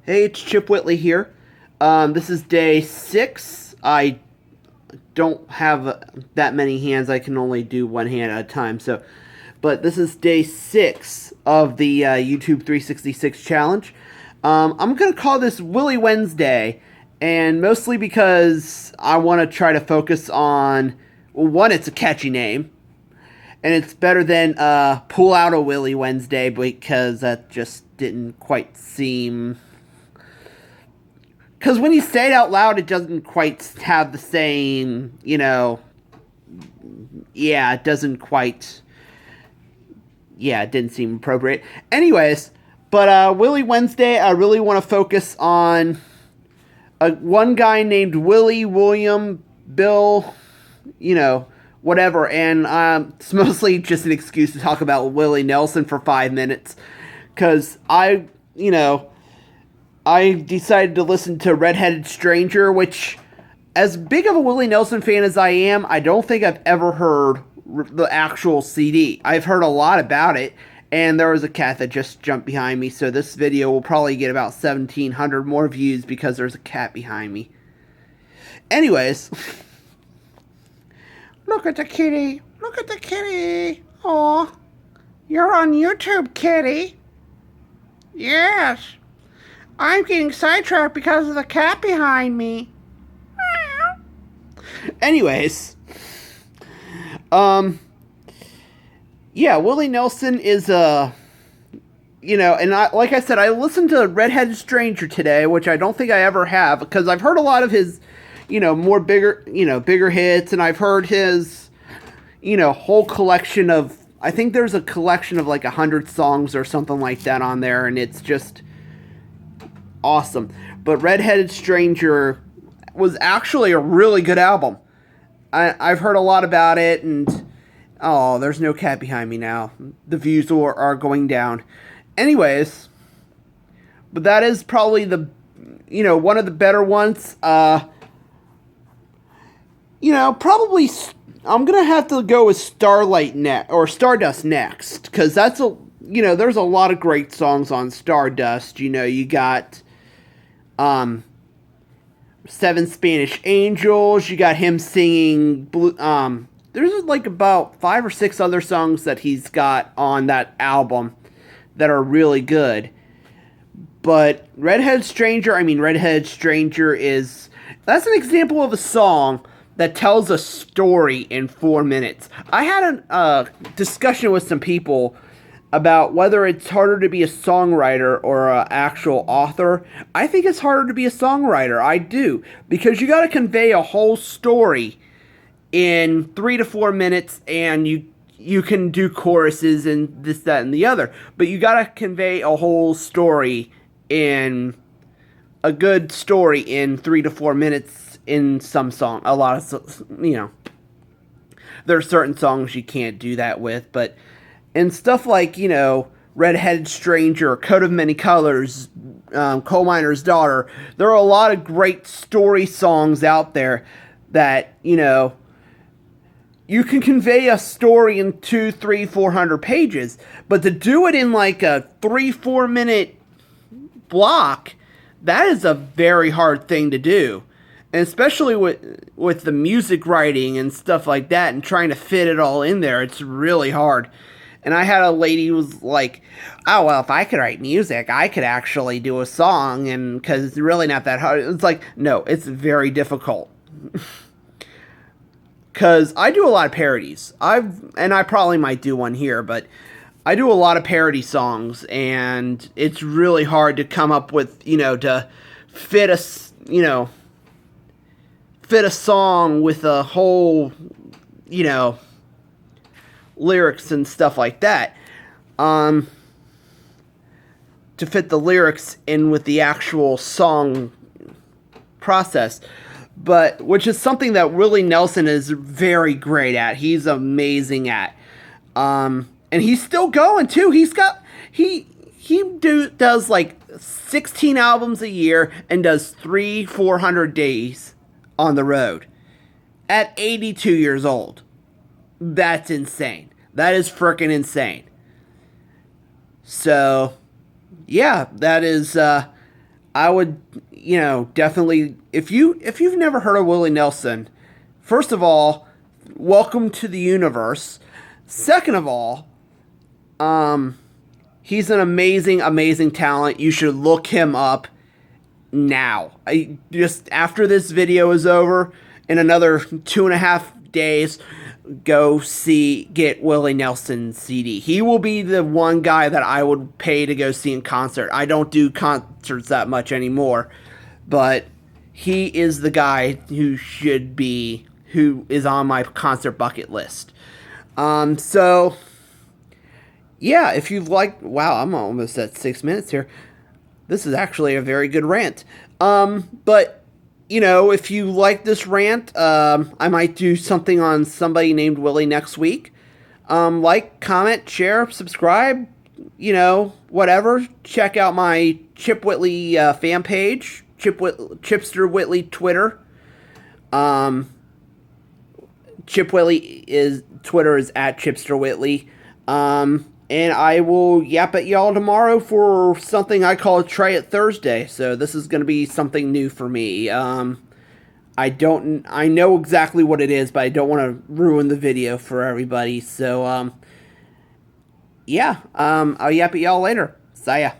Hey, it's Chip Whitley here. This is day 6. I don't have that many hands. I can only do one hand at a time. But this is day 6 of the YouTube 366 challenge. I'm gonna call this Willie Wednesday, and mostly because I want to try to focus on, well, one, it's a catchy name, and it's better than Pull Out a Willie Wednesday, because that just didn't quite seem. Because when you say it out loud, it doesn't quite have the same, yeah, it doesn't quite, yeah, it didn't seem appropriate. Anyways, but Willie Wednesday, I really want to focus on one guy named Willie, William, Bill, whatever. And it's mostly just an excuse to talk about Willie Nelson for 5 minutes. Because I decided to listen to Red-Headed Stranger, which, as big of a Willie Nelson fan as I am, I don't think I've ever heard the actual CD. I've heard a lot about it, and there was a cat that just jumped behind me, so this video will probably get about 1,700 more views because there's a cat behind me. Anyways. Look at the kitty. Look at the kitty. Aw. You're on YouTube, kitty. Yes. I'm getting sidetracked because of the cat behind me. Anyways, yeah, Willie Nelson is and like I said, I listened to Red-Headed Stranger today, which I don't think I ever have, because I've heard a lot of his, bigger hits, and I've heard his, whole collection of, I think there's a collection of like 100 songs or something like that on there, and it's just awesome. But Red-Headed Stranger was actually a really good album. I've heard a lot about it, and oh, there's no cat behind me now. The views are going down. Anyways, but that is probably the, one of the better ones. Probably I'm gonna have to go with Stardust next, because that's there's a lot of great songs on Stardust. You got Seven Spanish Angels. You got him singing blue. There's like about 5 or 6 other songs that he's got on that album that are really good. But Red-Headed Stranger that's an example of a song that tells a story in 4 minutes. I had a discussion with some people about whether it's harder to be a songwriter or an actual author. I think it's harder to be a songwriter. I do. Because you got to convey a whole story in 3 to 4 minutes, and you can do choruses and this, that, and the other. But you got to convey a whole story in a good story in 3 to 4 minutes in some song. A lot of, there are certain songs you can't do that with, but and stuff like, Red-Headed Stranger, Coat of Many Colors, Coal Miner's Daughter, there are a lot of great story songs out there that, you can convey a story in 200, 300, 400 pages, but to do it in like a 3-4 minute block, that is a very hard thing to do. And especially with the music writing and stuff like that, and trying to fit it all in there, it's really hard. And I had a lady who was like, oh, well, if I could write music, I could actually do a song, and because it's really not that hard. It's like, no, it's very difficult. Because I do a lot of parodies. And I probably might do one here, but I do a lot of parody songs, and it's really hard to come up with, to fit a song with a whole, lyrics and stuff like that, to fit the lyrics in with the actual song process, but which is something that Willie Nelson is very great at. He's amazing at, and he's still going too. He does like 16 albums a year and does 300-400 days on the road at 82 years old. That's insane. That is freaking insane. So, yeah, that is I would, definitely, if you've never heard of Willie Nelson, first of all, welcome to the universe. Second of all, he's an amazing, amazing talent. You should look him up now. Just after this video is over, in another 2.5 days, get Willie Nelson's CD. He will be the one guy that I would pay to go see in concert. I don't do concerts that much anymore, but he is the guy who is on my concert bucket list. So yeah, if you've liked, wow, I'm almost at 6 minutes here. This is actually a very good rant. But if you like this rant, I might do something on somebody named Willie next week. Like, comment, share, subscribe, whatever. Check out my Chip Whitley fan page, Chipster Whitley Twitter. Chip Whitley Twitter is at Chipster Whitley. And I will yap at y'all tomorrow for something I call Try It Thursday. So this is going to be something new for me. I know exactly what it is, but I don't want to ruin the video for everybody. So, yeah, I'll yap at y'all later. See ya.